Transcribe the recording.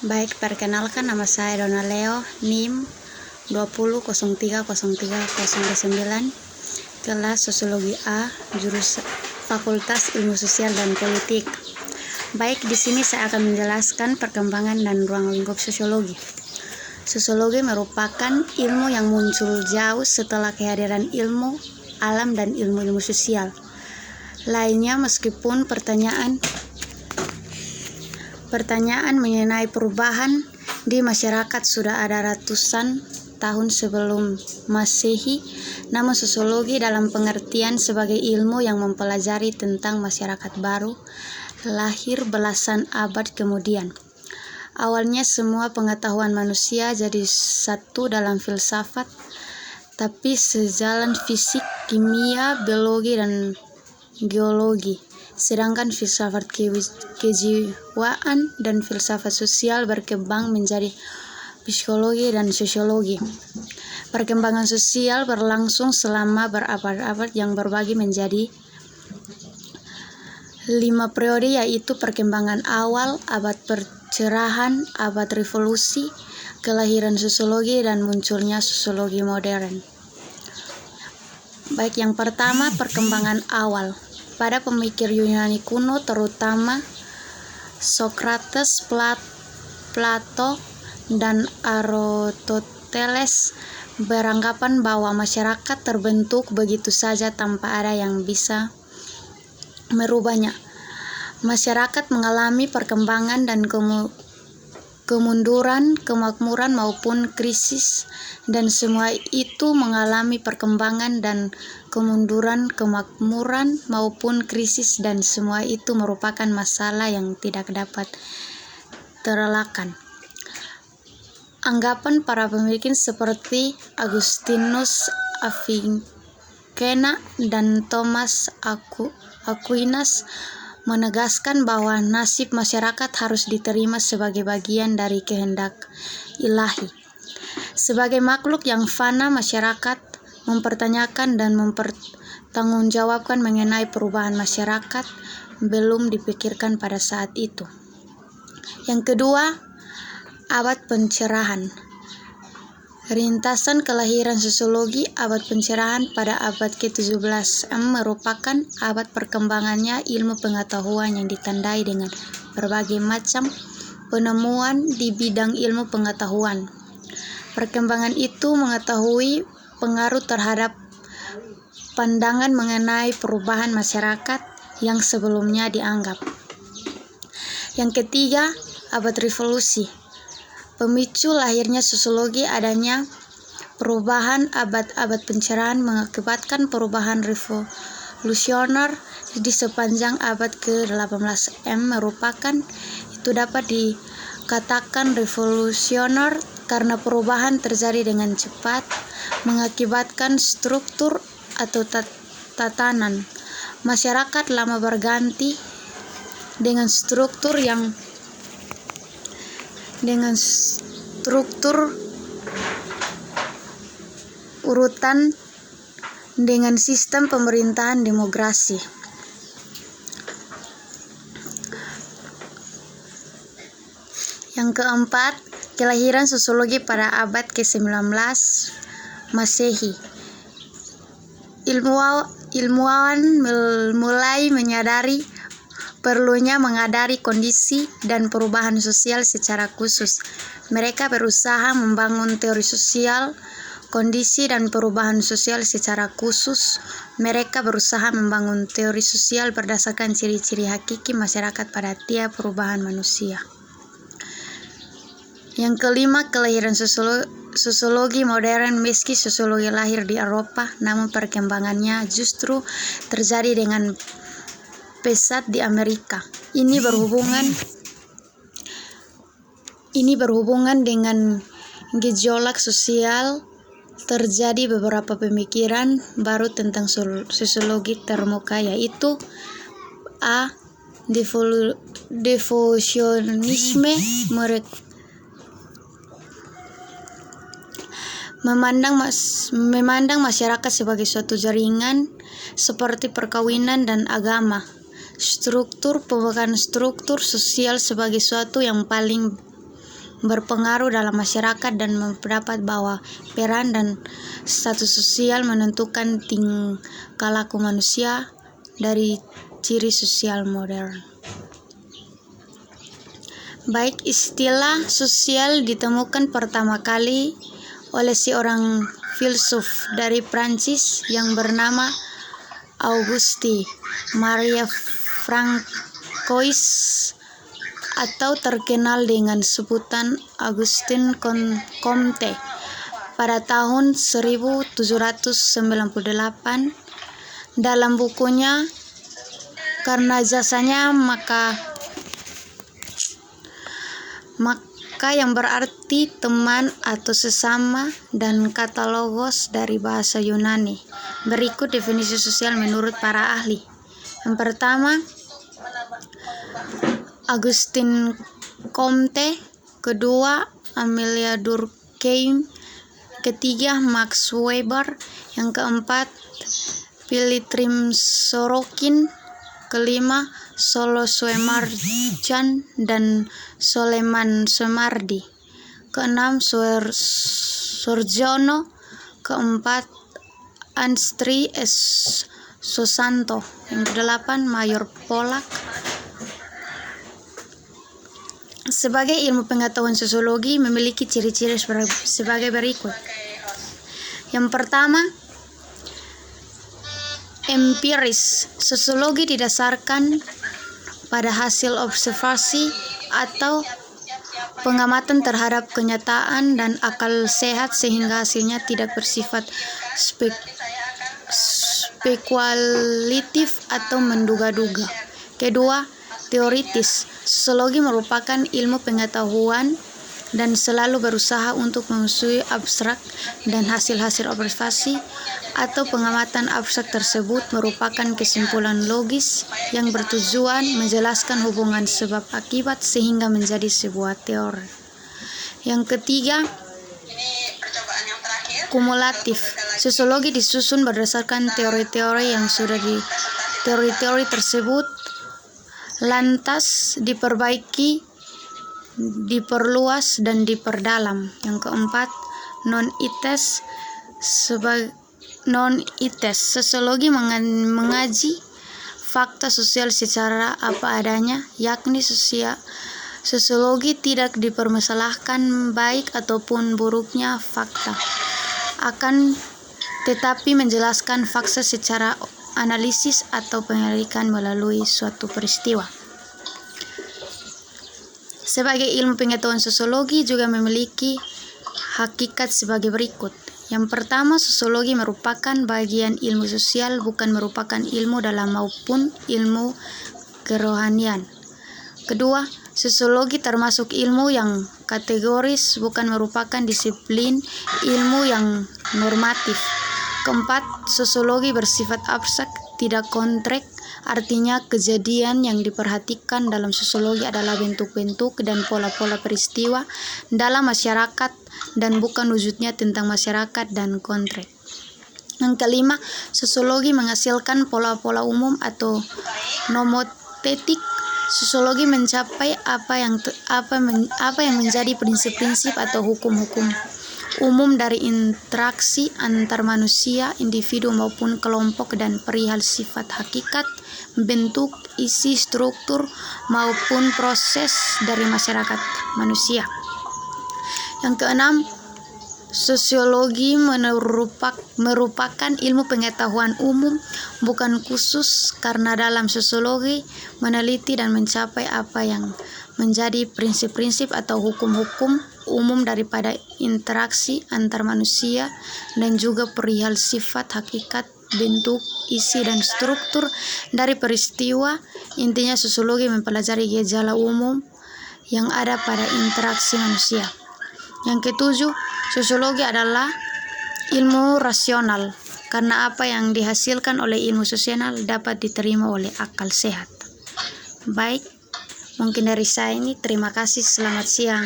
Baik, perkenalkan nama saya Dona Leo, NIM 20030309, kelas Sosiologi A, jurusan Fakultas Ilmu Sosial dan Politik. Baik, di sini saya akan menjelaskan perkembangan dan ruang lingkup sosiologi. Sosiologi merupakan ilmu yang muncul jauh setelah kehadiran ilmu alam dan ilmu-ilmu sosial lainnya, meskipun pertanyaan mengenai perubahan di masyarakat sudah ada ratusan tahun sebelum Masehi, namun sosiologi dalam pengertian sebagai ilmu yang mempelajari tentang masyarakat baru lahir belasan abad kemudian. Awalnya semua pengetahuan manusia jadi satu dalam filsafat, tapi sejalan fisik, kimia, biologi, dan geologi. Sedangkan filsafat kejiwaan dan filsafat sosial berkembang menjadi psikologi dan sosiologi. Perkembangan sosial berlangsung selama berabad-abad yang berbagi menjadi 5 periode, yaitu perkembangan awal, abad pencerahan, abad revolusi, kelahiran sosiologi, dan munculnya sosiologi modern. Baik, yang pertama, perkembangan awal. Pada pemikir Yunani kuno, terutama Socrates, Plato, dan Aristoteles, beranggapan bahwa masyarakat terbentuk begitu saja tanpa ada yang bisa merubahnya. Masyarakat mengalami perkembangan dan kemunduran, kemakmuran maupun krisis, dan semua itu mengalami perkembangan dan kemunduran, kemakmuran maupun krisis, dan semua itu merupakan masalah yang tidak dapat terelakkan. Anggapan para pemikir seperti Agustinus Avicenna dan Thomas Aquinas menegaskan bahwa nasib masyarakat harus diterima sebagai bagian dari kehendak ilahi. Sebagai makhluk yang fana, masyarakat mempertanyakan dan mempertanggungjawabkan mengenai perubahan masyarakat belum dipikirkan pada saat itu. Yang kedua, abad pencerahan. Rintasan kelahiran sosiologi. Abad pencerahan pada abad ke-17 merupakan abad perkembangannya ilmu pengetahuan yang ditandai dengan berbagai macam penemuan di bidang ilmu pengetahuan. Perkembangan itu mengetahui pengaruh terhadap pandangan mengenai perubahan masyarakat yang sebelumnya dianggap. Yang ketiga, abad revolusi. Pemicu lahirnya sosiologi adanya perubahan abad-abad pencerahan mengakibatkan perubahan revolusioner di sepanjang abad ke-18 merupakan itu dapat dikatakan revolusioner karena perubahan terjadi dengan cepat, mengakibatkan struktur atau tatanan masyarakat lama berganti dengan struktur urutan dengan sistem pemerintahan demokrasi. Yang keempat, kelahiran sosiologi pada abad ke-19 Masehi. Ilmuwan mulai menyadari perlunya mengadari kondisi dan perubahan sosial secara khusus. Mereka berusaha membangun teori sosial, kondisi dan perubahan sosial secara khusus. Mereka berusaha membangun teori sosial berdasarkan ciri-ciri hakiki masyarakat pada tiap perubahan manusia. Yang kelima, kelahiran sosiologi modern. Meski sosiologi lahir di Eropa, namun perkembangannya justru terjadi dengan pesat di Amerika. Ini berhubungan dengan gejolak sosial. Terjadi beberapa pemikiran baru tentang sosiologi termuka, yaitu A. Devotionisme, memandang masyarakat sebagai suatu jaringan seperti perkawinan dan agama. Struktur sosial sebagai suatu yang paling berpengaruh dalam masyarakat dan mendapat bahwa peran dan status sosial menentukan tingkah laku manusia dari ciri sosial modern. Baik, istilah sosial ditemukan pertama kali oleh seorang filsuf dari Prancis yang bernama Auguste Marie Francois, atau terkenal dengan sebutan Auguste Comte, pada tahun 1798. Dalam bukunya Karena Jasanya Maka yang berarti teman atau sesama, dan kata logos dari bahasa Yunani. Berikut definisi sosial menurut para ahli. Yang pertama, Auguste Comte. Kedua, Amelia Durkheim. Ketiga, Max Weber. Yang keempat, Philippe Sorokin. Kelima, Solo Swemarjan dan Soleman Soemardi. Keenam, Sorjono. Keempat, Anstri S. Susanto. Yang kedelapan, Mayor Polak. Sebagai ilmu pengetahuan sosiologi memiliki ciri-ciri sebagai berikut. Yang pertama, empiris. Sosiologi didasarkan pada hasil observasi atau pengamatan terhadap kenyataan dan akal sehat, sehingga hasilnya tidak bersifat spekulatif atau menduga-duga. Kedua, teoritis. Sosiologi merupakan ilmu pengetahuan dan selalu berusaha untuk memusuhi abstrak, dan hasil-hasil observasi atau pengamatan abstrak tersebut merupakan kesimpulan logis yang bertujuan menjelaskan hubungan sebab akibat sehingga menjadi sebuah teori. Yang ketiga, kumulatif. Sosiologi disusun berdasarkan teori-teori yang sudah teori-teori tersebut lantas diperbaiki, diperluas, dan diperdalam. Yang keempat, non-ites. Sosiologi mengaji fakta sosial secara apa adanya, yakni sosiologi tidak dipermasalahkan baik ataupun buruknya fakta, akan tetapi menjelaskan fakta secara analisis atau penyelidikan melalui suatu peristiwa. Sebagai ilmu pengetahuan, sosiologi juga memiliki hakikat sebagai berikut. Yang pertama, sosiologi merupakan bagian ilmu sosial, bukan merupakan ilmu dalam maupun ilmu kerohanian. Kedua, sosiologi termasuk ilmu yang kategoris, bukan merupakan disiplin ilmu yang normatif. Keempat, sosiologi bersifat abstrak, tidak konkret. Artinya, kejadian yang diperhatikan dalam sosiologi adalah bentuk-bentuk dan pola-pola peristiwa dalam masyarakat dan bukan wujudnya tentang masyarakat dan konkret. Yang kelima, sosiologi menghasilkan pola-pola umum atau nomotetik. Sosiologi mencapai apa yang menjadi prinsip-prinsip atau hukum-hukum umum dari interaksi antar manusia, individu maupun kelompok, dan perihal sifat hakikat, bentuk, isi, struktur, maupun proses dari masyarakat manusia. Yang keenam, sosiologi merupakan ilmu pengetahuan umum, bukan khusus, karena dalam sosiologi meneliti dan mencapai apa yang menjadi prinsip-prinsip atau hukum-hukum umum daripada interaksi antar manusia, dan juga perihal sifat hakikat, bentuk, isi, dan struktur dari peristiwa. Intinya, sosiologi mempelajari gejala umum yang ada pada interaksi manusia. Yang ketujuh, sosiologi adalah ilmu rasional, karena apa yang dihasilkan oleh ilmu sosial dapat diterima oleh akal sehat. Baik, mungkin dari saya ini. Terima kasih. Selamat siang.